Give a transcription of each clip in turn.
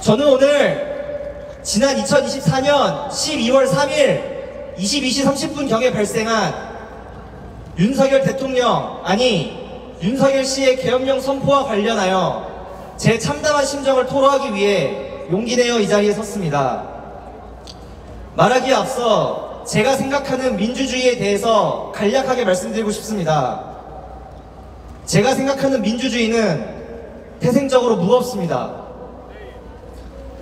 저는 오늘 지난 2024년 12월 3일 22시 30분경에 발생한 윤석열 대통령, 윤석열 씨의 계엄령 선포와 관련하여 제 참담한 심정을 토로하기 위해 용기 내어 이 자리에 섰습니다. 말하기에 앞서 제가 생각하는 민주주의에 대해서 간략하게 말씀드리고 싶습니다. 제가 생각하는 민주주의는 태생적으로 무겁습니다.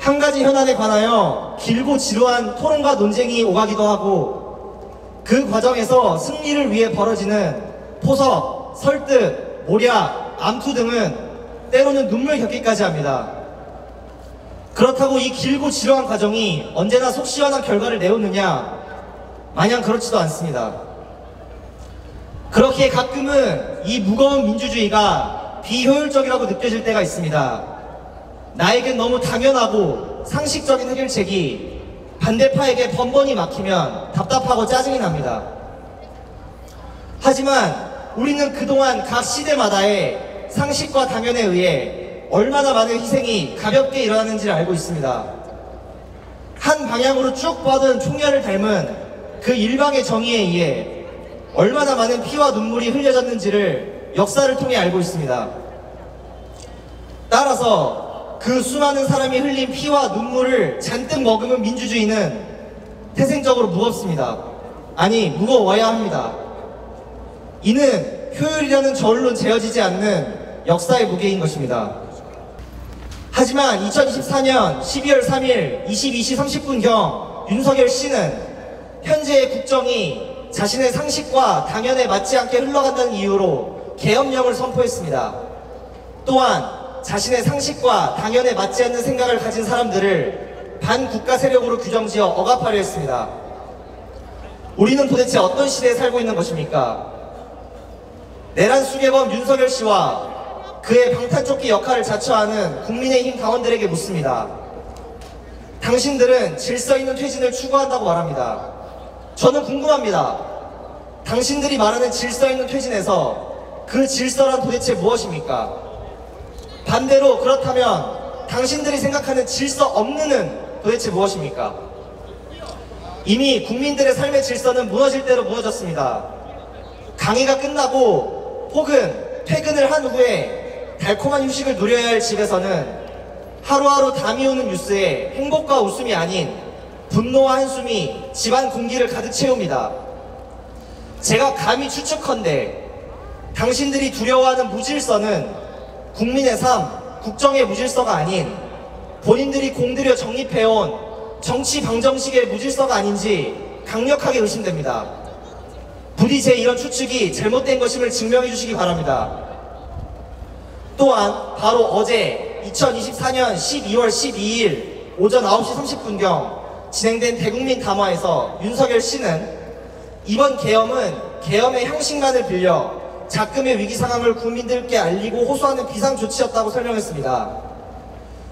한 가지 현안에 관하여 길고 지루한 토론과 논쟁이 오가기도 하고, 그 과정에서 승리를 위해 벌어지는 포석, 설득, 모략, 암투 등은 때로는 눈물 겪기까지 합니다. 그렇다고 이 길고 지루한 과정이 언제나 속 시원한 결과를 내오느냐? 마냥 그렇지도 않습니다. 그렇기에 가끔은 이 무거운 민주주의가 비효율적이라고 느껴질 때가 있습니다. 나에겐 너무 당연하고 상식적인 해결책이 반대파에게 번번이 막히면 답답하고 짜증이 납니다. 하지만 우리는 그동안 각 시대마다의 상식과 당연에 의해 얼마나 많은 희생이 가볍게 일어나는지를 알고 있습니다. 한 방향으로 쭉 뻗은 총열을 닮은 그 일방의 정의에 의해 얼마나 많은 피와 눈물이 흘려졌는지를 역사를 통해 알고 있습니다. 따라서 그 수많은 사람이 흘린 피와 눈물을 잔뜩 머금은 민주주의는 태생적으로 무겁습니다. 무거워야 합니다. 이는 효율이라는 저울로 재어지지 않는 역사의 무게인 것입니다. 하지만 2024년 12월 3일 22시 30분경 윤석열 씨는 현재의 국정이 자신의 상식과 당연에 맞지 않게 흘러간다는 이유로 계엄령을 선포했습니다. 또한 자신의 상식과 당연에 맞지 않는 생각을 가진 사람들을 반국가 세력으로 규정지어 억압하려 했습니다. 우리는 도대체 어떤 시대에 살고 있는 것입니까? 내란 수괴범 윤석열 씨와 그의 방탄조끼 역할을 자처하는 국민의힘 당원들에게 묻습니다. 당신들은 질서 있는 퇴진을 추구한다고 말합니다. 저는 궁금합니다. 당신들이 말하는 질서 있는 퇴진에서 그 질서란 도대체 무엇입니까? 반대로 그렇다면 당신들이 생각하는 질서 없는은 도대체 무엇입니까? 이미 국민들의 삶의 질서는 무너질 대로 무너졌습니다. 강의가 끝나고 혹은 퇴근을 한 후에 달콤한 휴식을 누려야 할 집에서는 하루하루 담이 오는 뉴스에 행복과 웃음이 아닌 분노와 한숨이 집안 공기를 가득 채웁니다. 제가 감히 추측컨대 당신들이 두려워하는 무질서는 국민의 삶, 국정의 무질서가 아닌 본인들이 공들여 정립해온 정치 방정식의 무질서가 아닌지 강력하게 의심됩니다. 부디 제 이런 추측이 잘못된 것임을 증명해 주시기 바랍니다. 또한 바로 어제 2024년 12월 12일 오전 9시 30분경 진행된 대국민 담화에서 윤석열 씨는 이번 계엄은 계엄의 형식만을 빌려 작금의 위기 상황을 국민들께 알리고 호소하는 비상조치였다고 설명했습니다.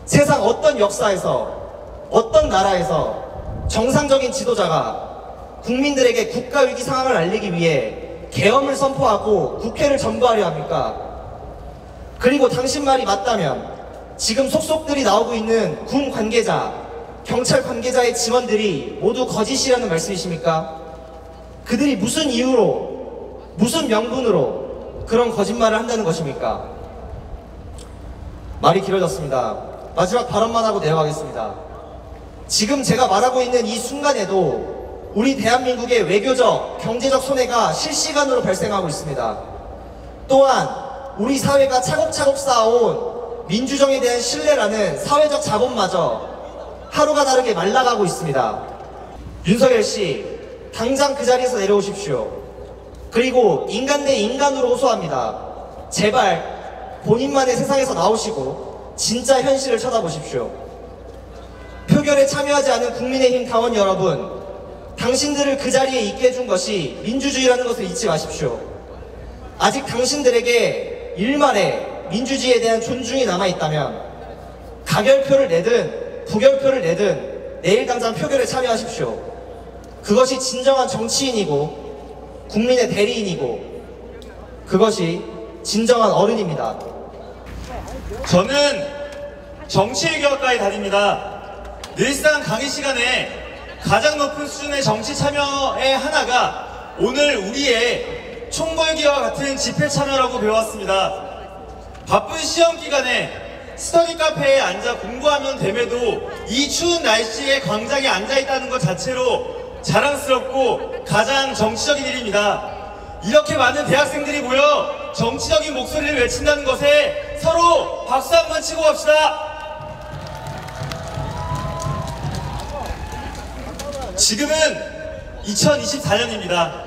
세상 어떤 역사에서, 어떤 나라에서 정상적인 지도자가 국민들에게 국가위기 상황을 알리기 위해 계엄을 선포하고 국회를 점거하려 합니까? 그리고 당신 말이 맞다면 지금 속속들이 나오고 있는 군 관계자, 경찰 관계자의 증언들이 모두 거짓이라는 말씀이십니까? 그들이 무슨 이유로, 무슨 명분으로 그런 거짓말을 한다는 것입니까? 말이 길어졌습니다. 마지막 발언만 하고 내려가겠습니다. 지금 제가 말하고 있는 이 순간에도 우리 대한민국의 외교적, 경제적 손해가 실시간으로 발생하고 있습니다. 또한 우리 사회가 차곡차곡 쌓아온 민주정에 대한 신뢰라는 사회적 자본마저 하루가 다르게 말라가고 있습니다. 윤석열 씨, 당장 그 자리에서 내려오십시오. 그리고 인간 대 인간으로 호소합니다. 제발 본인만의 세상에서 나오시고 진짜 현실을 쳐다보십시오. 표결에 참여하지 않은 국민의힘 당원 여러분, 당신들을 그 자리에 있게 해준 것이 민주주의라는 것을 잊지 마십시오. 아직 당신들에게 일말의 민주주의에 대한 존중이 남아있다면 가결표를 내든 부결표를 내든 내일 당장 표결에 참여하십시오. 그것이 진정한 정치인이고 국민의 대리인이고 그것이 진정한 어른입니다. 저는 정치외교학과에 다닙니다. 늘상 강의 시간에 가장 높은 수준의 정치 참여의 하나가 오늘 우리의 총궐기와 같은 집회 참여라고 배워왔습니다. 바쁜 시험 기간에 스터디 카페에 앉아 공부하면 됨에도 이 추운 날씨에 광장에 앉아있다는 것 자체로 자랑스럽고 가장 정치적인 일입니다. 이렇게 많은 대학생들이 모여 정치적인 목소리를 외친다는 것에 서로 박수 한번 치고 갑시다. 지금은 2024년입니다.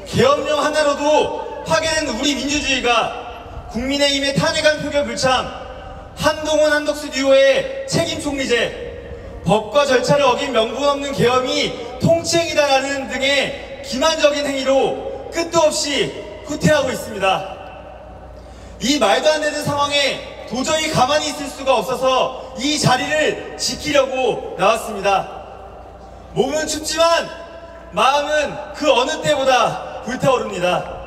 계엄령 하나로도 파괴된 우리 민주주의가 국민의힘의 탄핵안 표결 불참, 한동훈 한덕수 듀오의 책임 총리제, 법과 절차를 어긴 명분 없는 계엄이 통치행위다라는 등의 기만적인 행위로 끝도 없이 후퇴하고 있습니다. 이 말도 안 되는 상황에 도저히 가만히 있을 수가 없어서 이 자리를 지키려고 나왔습니다. 몸은 춥지만 마음은 그 어느 때보다 불타오릅니다.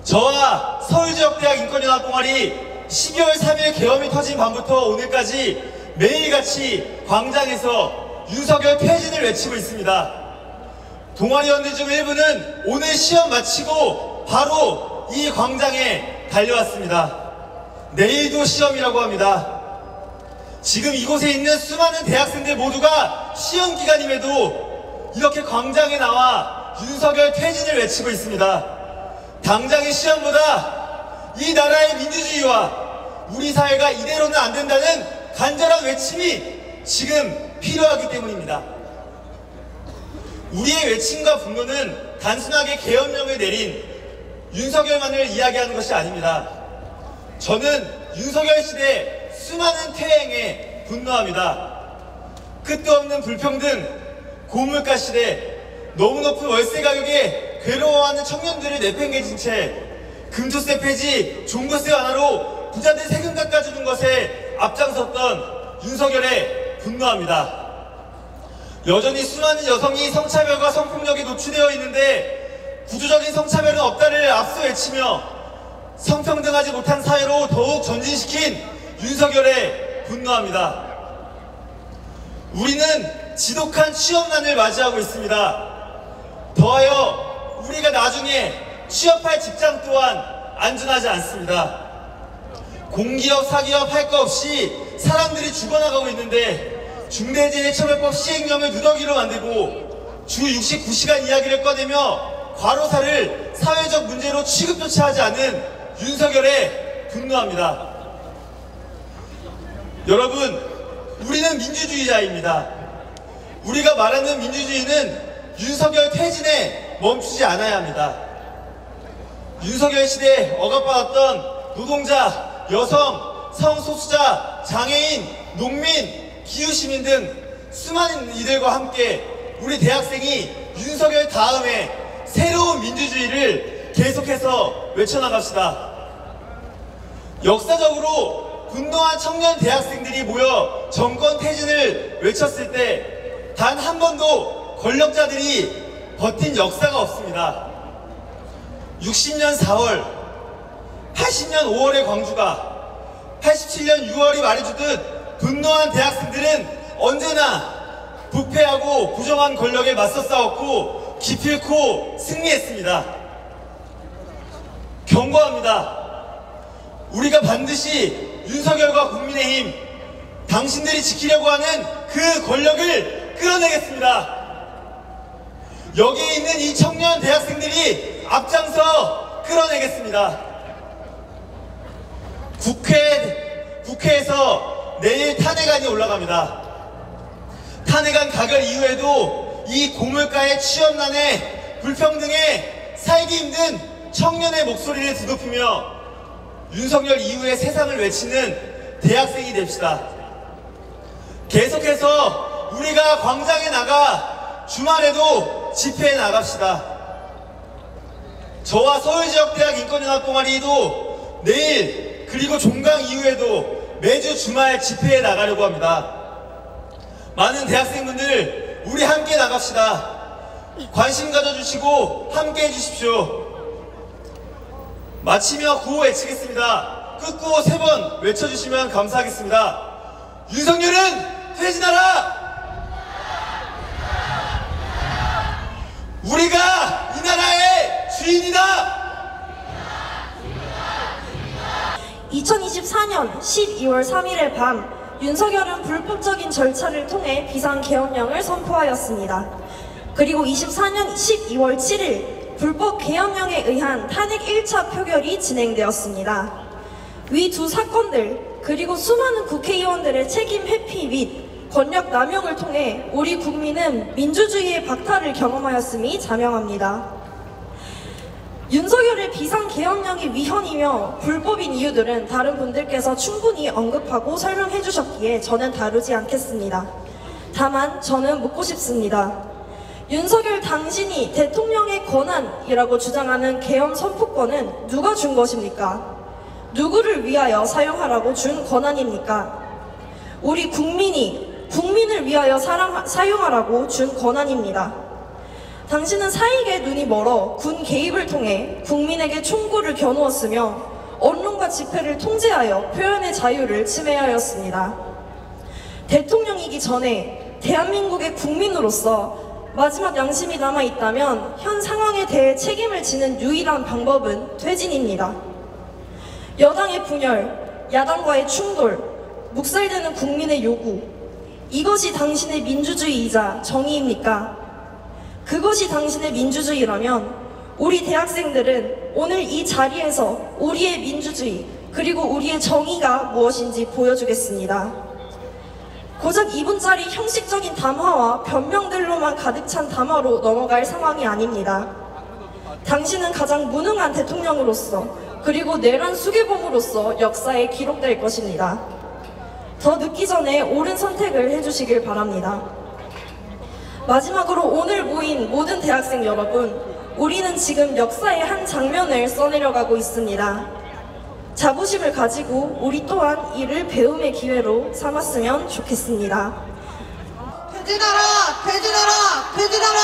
저와 서울지역대학 인권연합동아리 12월 3일 계엄이 터진 밤부터 오늘까지 매일같이 광장에서 윤석열 퇴진을 외치고 있습니다. 동아리원들 중 일부는 오늘 시험 마치고 바로 이 광장에 달려왔습니다. 내일도 시험이라고 합니다. 지금 이곳에 있는 수많은 대학생들 모두가 시험 기간임에도 이렇게 광장에 나와 윤석열 퇴진을 외치고 있습니다. 당장의 시험보다 이 나라의 민주주의와 우리 사회가 이대로는 안 된다는 간절한 외침이 지금 필요하기 때문입니다. 우리의 외침과 분노는 단순하게 계엄령을 내린 윤석열만을 이야기하는 것이 아닙니다. 저는 윤석열 시대 수많은 퇴행에 분노합니다. 끝도 없는 불평등, 고물가 시대, 너무 높은 월세 가격에 괴로워하는 청년들을 내팽개친 채 금투세 폐지, 종부세 완화로 부자들 세금 깎아주는 것에 앞장섰던 윤석열에 분노합니다. 여전히 수많은 여성이 성차별과 성폭력에 노출되어 있는데 구조적인 성차별은 없다를 앞서 외치며 성평등하지 못한 사회로 더욱 전진시킨 윤석열에 분노합니다. 우리는 지독한 취업난을 맞이하고 있습니다. 더하여 우리가 나중에 취업할 직장 또한 안전하지 않습니다. 공기업, 사기업 할 거 없이 사람들이 죽어나가고 있는데 중대재해처벌법 시행령을 누더기로 만들고 주 69시간 이야기를 꺼내며 과로사를 사회적 문제로 취급조차 하지 않은 윤석열에 분노합니다. 여러분, 우리는 민주주의자입니다. 우리가 말하는 민주주의는 윤석열 퇴진에 멈추지 않아야 합니다. 윤석열 시대에 억압받았던 노동자, 여성, 성소수자, 장애인, 농민, 기후시민 등 수많은 이들과 함께 우리 대학생이 윤석열 다음에 새로운 민주주의를 계속해서 외쳐나갑시다. 역사적으로 분노한 청년 대학생들이 모여 정권 퇴진을 외쳤을 때 단 한 번도 권력자들이 버틴 역사가 없습니다. 60년 4월, 80년 5월의 광주가 87년 6월이 말해주듯 분노한 대학생들은 언제나 부패하고 부정한 권력에 맞서 싸웠고 기필코 승리했습니다. 경고합니다. 우리가 반드시 윤석열과 국민의힘, 당신들이 지키려고 하는 그 권력을 끌어내겠습니다. 여기에 있는 이 청년 대학생들이 앞장서 끌어내겠습니다. 국회에서 내일 탄핵안이 올라갑니다. 탄핵안 가결 이후에도 이 고물가의 취업난에 불평등에 살기 힘든 청년의 목소리를 드높이며 윤석열 이후의 세상을 외치는 대학생이 됩시다. 계속해서 우리가 광장에 나가 주말에도 집회에 나갑시다. 저와 서울지역대학 인권연합동아리도 내일 그리고 종강 이후에도 매주 주말 집회에 나가려고 합니다. 많은 대학생분들 우리 함께 나갑시다. 관심 가져주시고 함께 해주십시오. 마치며 구호 외치겠습니다. 끝구호 3번 외쳐주시면 감사하겠습니다. 윤석열은 퇴진하라! 우리가 이 나라의 주인이다! 2024년 12월 3일의 밤, 윤석열은 불법적인 절차를 통해 비상계엄령을 선포하였습니다. 그리고 24년 12월 7일 불법 계엄령에 의한 탄핵 1차 표결이 진행되었습니다. 위 두 사건들 그리고 수많은 국회의원들의 책임 회피 및 권력 남용을 통해 우리 국민은 민주주의의 박탈을 경험하였음이 자명합니다. 윤석열의 비상계엄령이 위헌이며 불법인 이유들은 다른 분들께서 충분히 언급하고 설명해 주셨기에 저는 다루지 않겠습니다. 다만 저는 묻고 싶습니다. 윤석열 당신이 대통령의 권한이라고 주장하는 계엄 선포권은 누가 준 것입니까? 누구를 위하여 사용하라고 준 권한입니까? 우리 국민을 위하여 사용하라고 준 권한입니다. 당신은 사익에 눈이 멀어 군 개입을 통해 국민에게 총구를 겨누었으며 언론과 집회를 통제하여 표현의 자유를 침해하였습니다. 대통령이기 전에 대한민국의 국민으로서 마지막 양심이 남아있다면 현 상황에 대해 책임을 지는 유일한 방법은 퇴진입니다. 여당의 분열, 야당과의 충돌, 묵살되는 국민의 요구, 이것이 당신의 민주주의이자 정의입니까? 그것이 당신의 민주주의라면 우리 대학생들은 오늘 이 자리에서 우리의 민주주의 그리고 우리의 정의가 무엇인지 보여주겠습니다. 고작 2분짜리 형식적인 담화와 변명들로만 가득 찬 담화로 넘어갈 상황이 아닙니다. 당신은 가장 무능한 대통령으로서 그리고 내란 수괴범으로서 역사에 기록될 것입니다. 더 늦기 전에 옳은 선택을 해주시길 바랍니다. 마지막으로 오늘 모인 모든 대학생 여러분, 우리는 지금 역사의 한 장면을 써내려가고 있습니다. 자부심을 가지고 우리 또한 이를 배움의 기회로 삼았으면 좋겠습니다. 퇴진하라! 퇴진하라! 퇴진하라!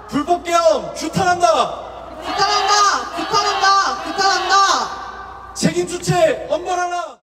불법 계엄 규탄한다! 규탄한다! 규탄한다! 규탄한다! 책임 주체 엄벌하라!